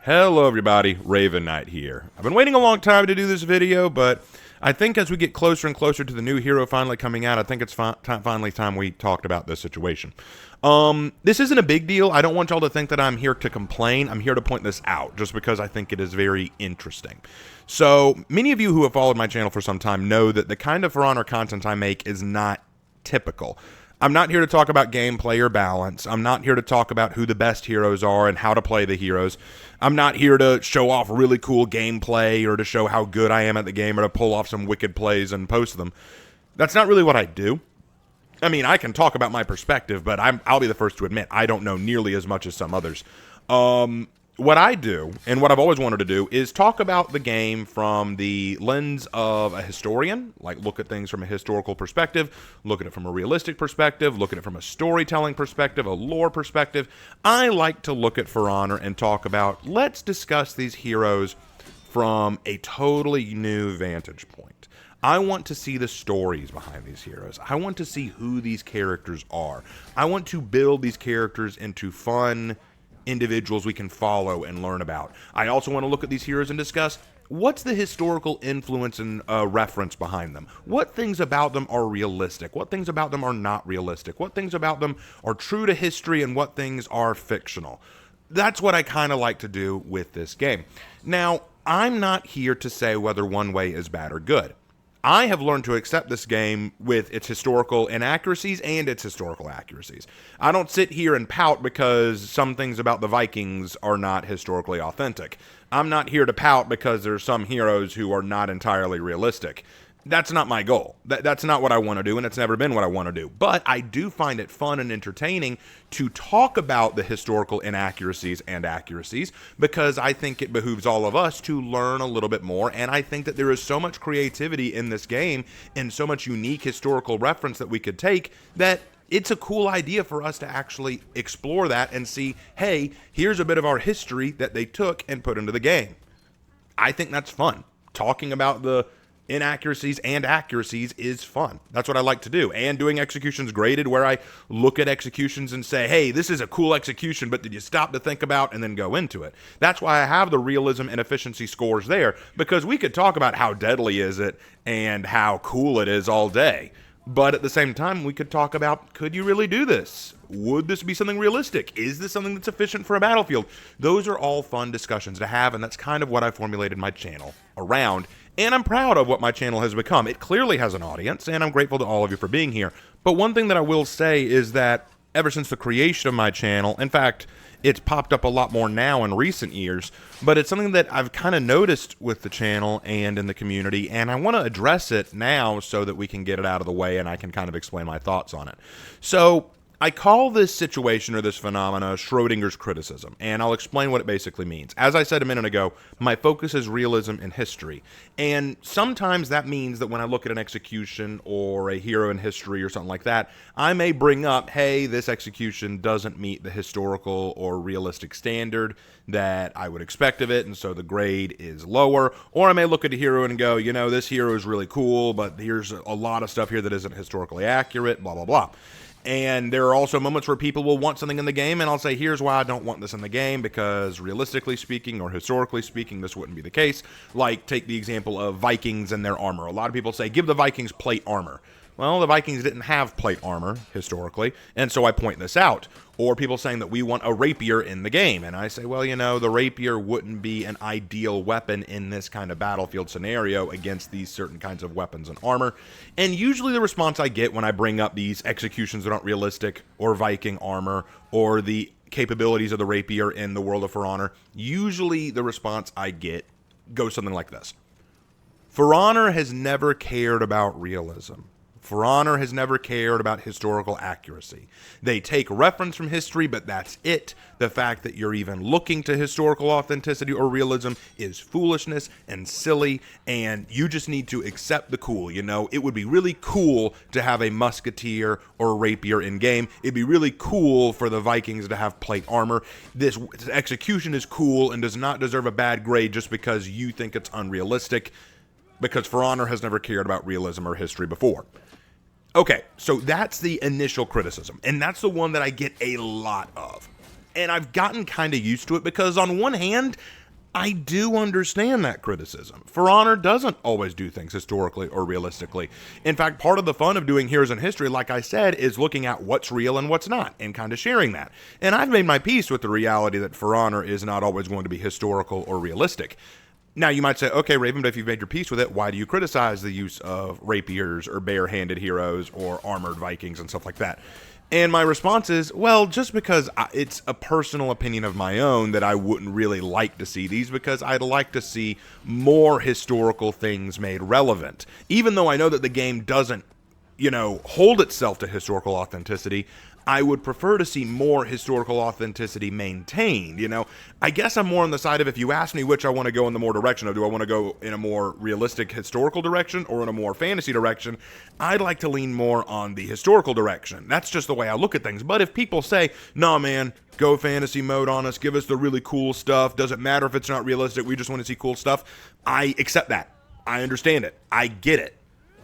Hello everybody, Raven Knight here. I've been waiting a long time to do this video, but I think as we get closer and closer to the new hero finally coming out, I think it's finally time we talked about this situation. This isn't a big deal. I don't want y'all to think that I'm here to complain. I'm here to point this out, just because I think it is very interesting. So, many of you who have followed my channel for some time know that the kind of For Honor content I make is not typical. I'm not here to talk about gameplay or balance. I'm not here to talk about who the best heroes are and how to play the heroes. I'm not here to show off really cool gameplay or to show how good I am at the game or to pull off some wicked plays and post them. That's not really what I do. I mean, I can talk about my perspective, but I'll be the first to admit I don't know nearly as much as some others. What I do, and what I've always wanted to do, is talk about the game from the lens of a historian, like look at things from a historical perspective, look at it from a realistic perspective, look at it from a storytelling perspective, a lore perspective. I like to look at For Honor and talk about, let's discuss these heroes from a totally new vantage point. I want to see the stories behind these heroes. I want to see who these characters are. I want to build these characters into fun individuals we can follow and learn about. I also want to look at these heroes and discuss what's the historical influence and reference behind them. What things about them are realistic? What things about them are not realistic? What things about them are true to history and what things are fictional? That's what I kind of like to do with this game. Now, I'm not here to say whether one way is bad or good. I have learned to accept this game with its historical inaccuracies and its historical accuracies. I don't sit here and pout because some things about the Vikings are not historically authentic. I'm not here to pout because there's some heroes who are not entirely realistic. That's not my goal. That's not what I want to do, and it's never been what I want to do. But I do find it fun and entertaining to talk about the historical inaccuracies and accuracies because I think it behooves all of us to learn a little bit more, and I think that there is so much creativity in this game and so much unique historical reference that we could take that it's a cool idea for us to actually explore that and see, hey, here's a bit of our history that they took and put into the game. I think that's fun. Talking about the inaccuracies and accuracies is fun. That's what I like to do. And doing executions graded, where I look at executions and say, hey, this is a cool execution, but did you stop to think about and then go into it? That's why I have the realism and efficiency scores there, because we could talk about how deadly is it and how cool it is all day. But at the same time, we could talk about, could you really do this? Would this be something realistic? Is this something that's efficient for a battlefield? Those are all fun discussions to have, and that's kind of what I formulated my channel around. And I'm proud of what my channel has become. It clearly has an audience, and I'm grateful to all of you for being here. But one thing that I will say is that ever since the creation of my channel, in fact, it's popped up a lot more now in recent years, but it's something that I've kind of noticed with the channel and in the community, and I want to address it now so that we can get it out of the way and I can kind of explain my thoughts on it. So I call this situation or this phenomena Schrödinger's criticism, and I'll explain what it basically means. As I said a minute ago, my focus is realism in history, and sometimes that means that when I look at an execution or a hero in history or something like that, I may bring up, hey, this execution doesn't meet the historical or realistic standard that I would expect of it, and so the grade is lower. Or I may look at a hero and go, you know, this hero is really cool, but here's a lot of stuff here that isn't historically accurate, blah, blah, blah. And there are also moments where people will want something in the game, and I'll say, here's why I don't want this in the game, because realistically speaking or historically speaking, this wouldn't be the case. Like, take the example of Vikings and their armor. A lot of people say, give the Vikings plate armor. Well, the Vikings didn't have plate armor historically, and so I point this out. Or people saying that we want a rapier in the game, and I say, well, you know, the rapier wouldn't be an ideal weapon in this kind of battlefield scenario against these certain kinds of weapons and armor. And usually the response I get when I bring up these executions that aren't realistic, or Viking armor, or the capabilities of the rapier in the world of For Honor, usually the response I get goes something like this. For Honor has never cared about realism. For Honor has never cared about historical accuracy. They take reference from history, but that's it. The fact that you're even looking to historical authenticity or realism is foolishness and silly, and you just need to accept the cool. You know, it would be really cool to have a musketeer or a rapier in game. It'd be really cool for the Vikings to have plate armor. This execution is cool and does not deserve a bad grade just because you think it's unrealistic, because For Honor has never cared about realism or history before. Okay, so that's the initial criticism, and that's the one that I get a lot of. And I've gotten kind of used to it because on one hand, I do understand that criticism. For Honor doesn't always do things historically or realistically. In fact, part of the fun of doing Heroes in History, like I said, is looking at what's real and what's not, and kind of sharing that. And I've made my peace with the reality that For Honor is not always going to be historical or realistic. Now, you might say, okay, Raven, but if you've made your peace with it, why do you criticize the use of rapiers or bare-handed heroes or armored Vikings and stuff like that? And my response is, well, just because it's a personal opinion of my own that I wouldn't really like to see these, because I'd like to see more historical things made relevant. Even though I know that the game doesn't, hold itself to historical authenticity, I would prefer to see more historical authenticity maintained. I guess I'm more on the side of, if you ask me which I want to go in the more direction of, do I want to go in a more realistic historical direction or in a more fantasy direction, I'd like to lean more on the historical direction. That's just the way I look at things. But if people say, nah, man, go fantasy mode on us, give us the really cool stuff, doesn't matter if it's not realistic, we just want to see cool stuff, I accept that. I understand it. I get it.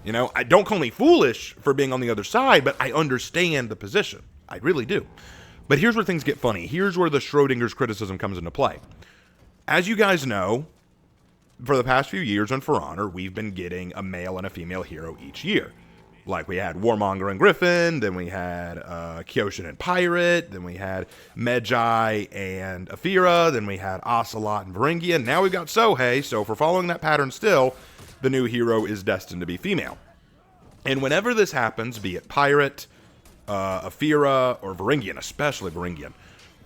I don't call me foolish for being on the other side, but I understand the position. I really do. But here's where things get funny. Here's where the Schrödinger's criticism comes into play. As you guys know, for the past few years on For Honor, we've been getting a male and a female hero each year. Like we had Warmonger and Griffin, then we had Kyoshin and Pirate, then we had Medjai and Aphira, then we had Ocelot and Varingian. Now we've got Sohei, so if we're following that pattern still, the new hero is destined to be female. And whenever this happens, be it Pirate, Aphira, or Varingian, especially Varingian,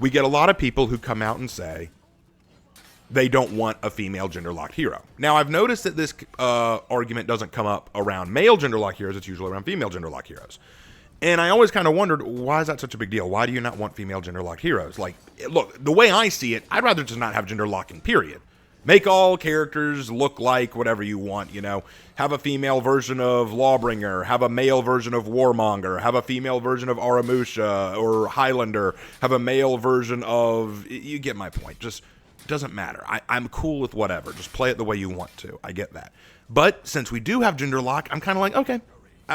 we get a lot of people who come out and say they don't want a female gender-locked hero. Now, I've noticed that this argument doesn't come up around male gender-locked heroes. It's usually around female gender-locked heroes. And I always kind of wondered, why is that such a big deal? Why do you not want female gender-locked heroes? Like, look, the way I see it, I'd rather just not have gender-locking, period. Make all characters look like whatever you want, Have a female version of Lawbringer, have a male version of Warmonger, have a female version of Aramusha or Highlander, have a male version of... You get my point. Just doesn't matter. I'm cool with whatever. Just play it the way you want to. I get that. But since we do have gender lock, I'm kind of like, okay.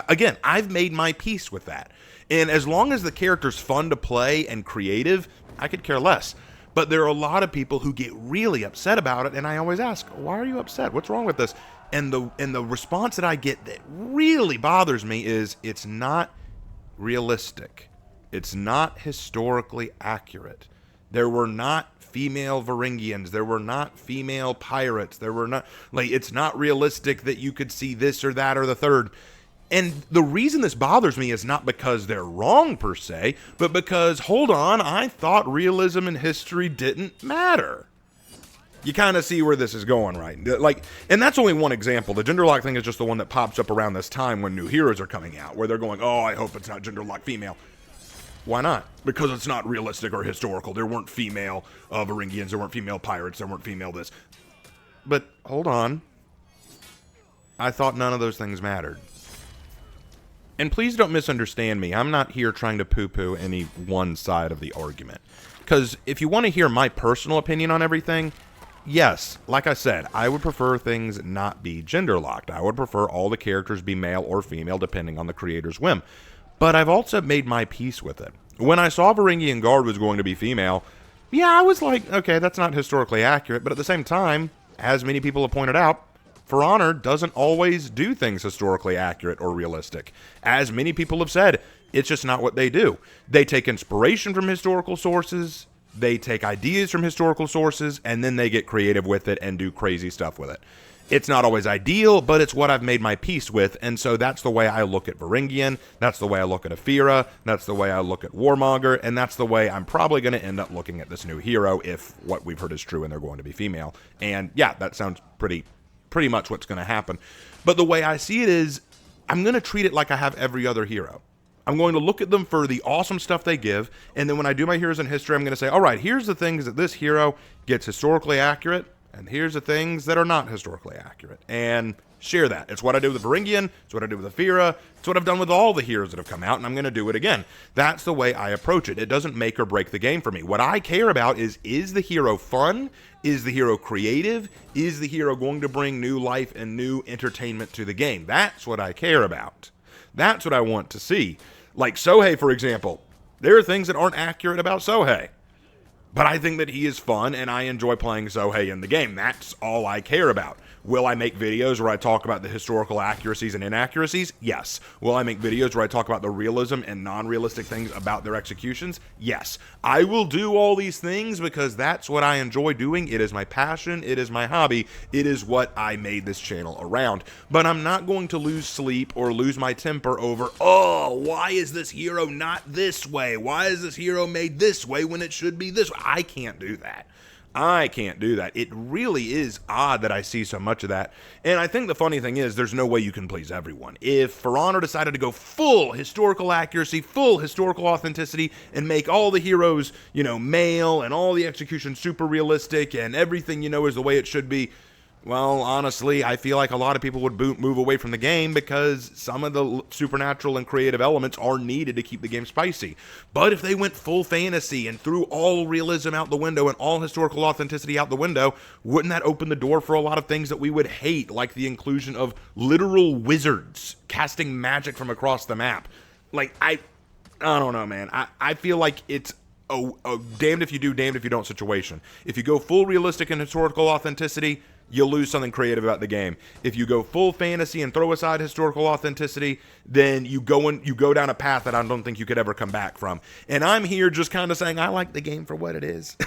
Again, I've made my peace with that. And as long as the character's fun to play and creative, I could care less. But there are a lot of people who get really upset about it, and I always ask, why are you upset? What's wrong with this? And the response that I get that really bothers me is, it's not realistic. It's not historically accurate. There were not female Varingians. There were not female pirates. There were not... it's not realistic that you could see this or that or the third. And the reason this bothers me is not because they're wrong per se, but because, hold on, I thought realism in history didn't matter. You kind of see where this is going, right? And that's only one example. The gender lock thing is just the one that pops up around this time when new heroes are coming out, where they're going, oh, I hope it's not gender lock female. Why not? Because it's not realistic or historical. There weren't female Varingians, there weren't female pirates, there weren't female this. But hold on. I thought none of those things mattered. And please don't misunderstand me. I'm not here trying to poo-poo any one side of the argument. Because if you want to hear my personal opinion on everything, yes, like I said, I would prefer things not be gender-locked. I would prefer all the characters be male or female, depending on the creator's whim. But I've also made my peace with it. When I saw Varingian Guard was going to be female, yeah, I was like, okay, that's not historically accurate. But at the same time, as many people have pointed out, For Honor doesn't always do things historically accurate or realistic. As many people have said, it's just not what they do. They take inspiration from historical sources, they take ideas from historical sources, and then they get creative with it and do crazy stuff with it. It's not always ideal, but it's what I've made my peace with, and so that's the way I look at Varingian, that's the way I look at Aphira, that's the way I look at Warmonger, and that's the way I'm probably going to end up looking at this new hero if what we've heard is true and they're going to be female. And yeah, that sounds pretty much what's going to happen. But the way I see it is, I'm going to treat it like I have every other hero. I'm going to look at them for the awesome stuff they give, and then when I do my Heroes in History, I'm going to say, all right, here's the things that this hero gets historically accurate, and here's the things that are not historically accurate, and share that. It's what I do with Varingian, it's what I do with Aphira, it's what I've done with all the heroes that have come out, and I'm going to do it again. That's the way I approach it. It doesn't make or break the game for me. What I care about is the hero fun? Is the hero creative? Is the hero going to bring new life and new entertainment to the game? That's what I care about. That's what I want to see. Like Sohei, for example. There are things that aren't accurate about Sohei. But I think that he is fun, and I enjoy playing Zohei in the game. That's all I care about. Will I make videos where I talk about the historical accuracies and inaccuracies? Yes. Will I make videos where I talk about the realism and non-realistic things about their executions? Yes. I will do all these things because that's what I enjoy doing. It is my passion. It is my hobby. It is what I made this channel around. But I'm not going to lose sleep or lose my temper over, oh, why is this hero not this way? Why is this hero made this way when it should be this way? I can't do that. I can't do that. It really is odd that I see so much of that. And I think the funny thing is there's no way you can please everyone. If For Honor decided to go full historical accuracy, full historical authenticity, and make all the heroes, male and all the execution super realistic and everything, is the way it should be, well, honestly, I feel like a lot of people would move away from the game because some of the supernatural and creative elements are needed to keep the game spicy. But if they went full fantasy and threw all realism out the window and all historical authenticity out the window, wouldn't that open the door for a lot of things that we would hate, like the inclusion of literal wizards casting magic from across the map? Like, I don't know, man. I feel like it's a damned if you do, damned if you don't situation. If you go full realistic and historical authenticity, you'll lose something creative about the game. If you go full fantasy and throw aside historical authenticity, then you go down a path that I don't think you could ever come back from. And I'm here just kind of saying I like the game for what it is.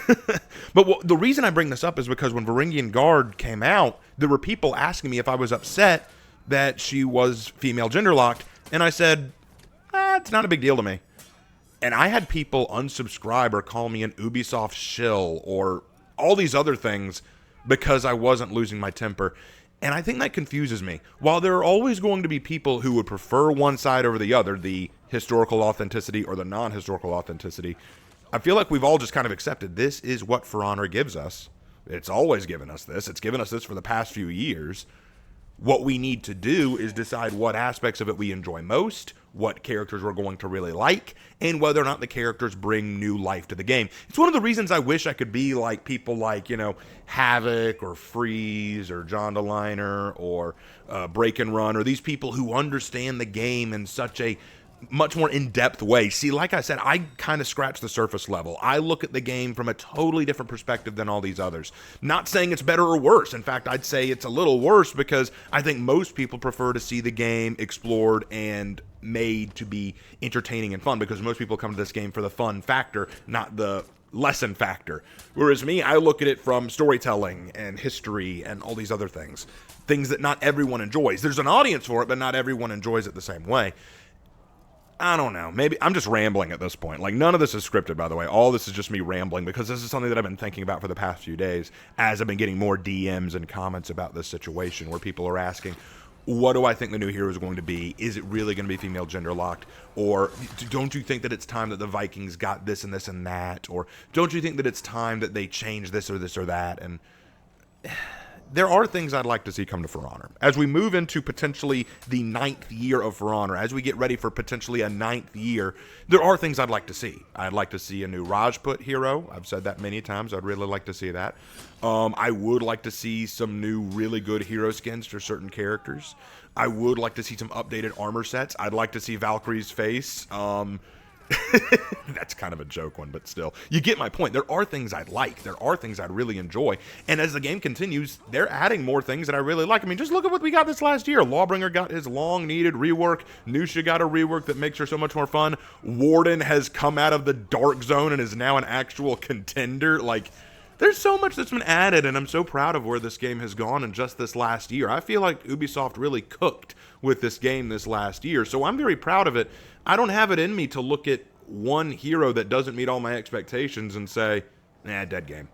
But the reason I bring this up is because when Varangian Guard came out, there were people asking me if I was upset that she was female gender locked, and I said, it's not a big deal to me. And I had people unsubscribe or call me an Ubisoft shill or all these other things because I wasn't losing my temper. And I think that confuses me. While there are always going to be people who would prefer one side over the other, the historical authenticity or the non-historical authenticity, I feel like we've all just kind of accepted this is what For Honor gives us. It's always given us this. It's given us this for the past few years. What we need to do is decide what aspects of it we enjoy most, what characters we're going to really like, and whether or not the characters bring new life to the game. It's one of the reasons I wish I could be like people like, Havoc or Freeze or John DeLiner or Break and Run, or these people who understand the game in such a much more in-depth way. See, like I said, I kind of scratch the surface level. I look at the game from a totally different perspective than all these others. Not saying it's better or worse. In fact, I'd say it's a little worse because I think most people prefer to see the game explored and made to be entertaining and fun, because most people come to this game for the fun factor, not the lesson factor. Whereas me, I look at it from storytelling and history and all these other things. Things that not everyone enjoys. There's an audience for it, but not everyone enjoys it the same way. I don't know. Maybe I'm just rambling at this point. Like, none of this is scripted, by the way. All this is just me rambling because this is something that I've been thinking about for the past few days as I've been getting more DMs and comments about this situation where people are asking, what do I think the new hero is going to be? Is it really going to be female gender locked? Or don't you think that it's time that the Vikings got this and this and that? Or don't you think that it's time that they change this or that? And there are things I'd like to see come to For Honor. As we move into potentially the 9th year of For Honor, as we get ready for potentially a 9th year, there are things I'd like to see. I'd like to see a new Rajput hero. I've said that many times. I'd really like to see that. I would like to see some new really good hero skins for certain characters. I would like to see some updated armor sets. I'd like to see Valkyrie's face. That's kind of a joke one, but still. You get my point. There are things I'd like. There are things I'd really enjoy. And as the game continues, they're adding more things that I really like. I mean, just look at what we got this last year. Lawbringer got his long-needed rework. Nusha got a rework that makes her so much more fun. Warden has come out of the dark zone and is now an actual contender. Like, there's so much that's been added, and I'm so proud of where this game has gone in just this last year. I feel like Ubisoft really cooked with this game this last year, so I'm very proud of it. I don't have it in me to look at one hero that doesn't meet all my expectations and say, nah, dead game.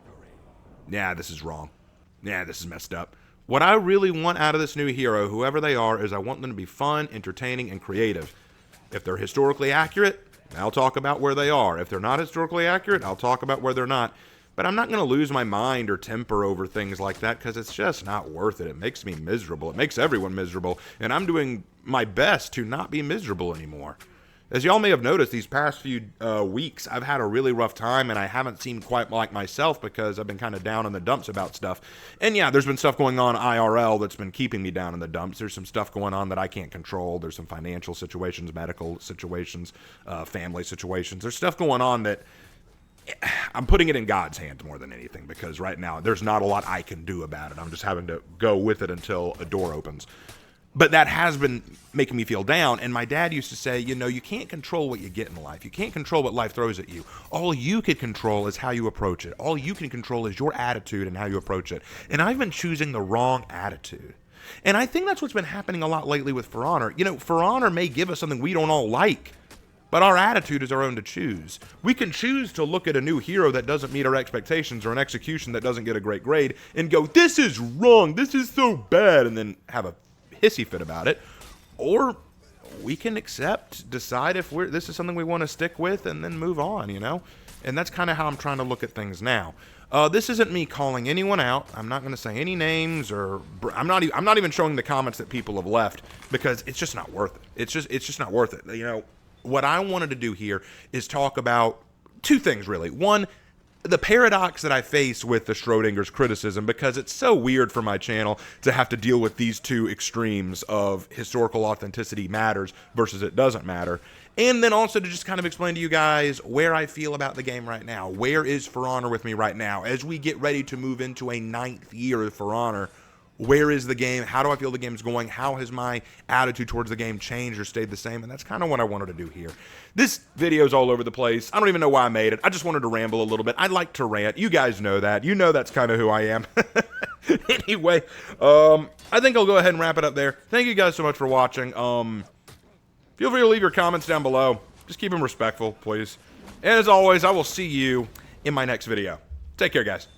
Yeah, this is wrong. Yeah, this is messed up. What I really want out of this new hero, whoever they are, is I want them to be fun, entertaining, and creative. If they're historically accurate, I'll talk about where they are. If they're not historically accurate, I'll talk about where they're not. But I'm not going to lose my mind or temper over things like that because it's just not worth it. It makes me miserable. It makes everyone miserable. And I'm doing my best to not be miserable anymore. As y'all may have noticed, these past few weeks, I've had a really rough time, and I haven't seemed quite like myself because I've been kind of down in the dumps about stuff. And yeah, there's been stuff going on IRL that's been keeping me down in the dumps. There's some stuff going on that I can't control. There's some financial situations, medical situations, family situations. There's stuff going on that I'm putting it in God's hands more than anything, because right now there's not a lot I can do about it. I'm just having to go with it until a door opens. But that has been making me feel down. And my dad used to say, you know, you can't control what you get in life. You can't control what life throws at you. All you can control is how you approach it. All you can control is your attitude and how you approach it. And I've been choosing the wrong attitude. And I think that's what's been happening a lot lately with For Honor. You know, For Honor may give us something we don't all like, but our attitude is our own to choose. We can choose to look at a new hero that doesn't meet our expectations, or an execution that doesn't get a great grade, and go, this is wrong, this is so bad, and then have a hissy fit about it. Or we can accept, decide if this is something we want to stick with, and then move on, you know? And that's kind of how I'm trying to look at things now. This isn't me calling anyone out. I'm not going to say any names, or I'm not even showing the comments that people have left, because it's just not worth it. It's just not worth it. You know, what I wanted to do here is talk about two things, really. One, the paradox that I face with the Schrödinger's criticism, because it's so weird for my channel to have to deal with these two extremes of historical authenticity matters versus it doesn't matter. And then also to just kind of explain to you guys where I feel about the game right now. Where is For Honor with me right now? As we get ready to move into a 9th year of For Honor, where is the game? How do I feel the game's going? How has my attitude towards the game changed or stayed the same? And that's kind of what I wanted to do here. This video's all over the place. I don't even know why I made it. I just wanted to ramble a little bit. I like to rant. You guys know that. You know that's kind of who I am. Anyway, I think I'll go ahead and wrap it up there. Thank you guys so much for watching. Feel free to leave your comments down below. Just keep them respectful, please. And as always, I will see you in my next video. Take care, guys.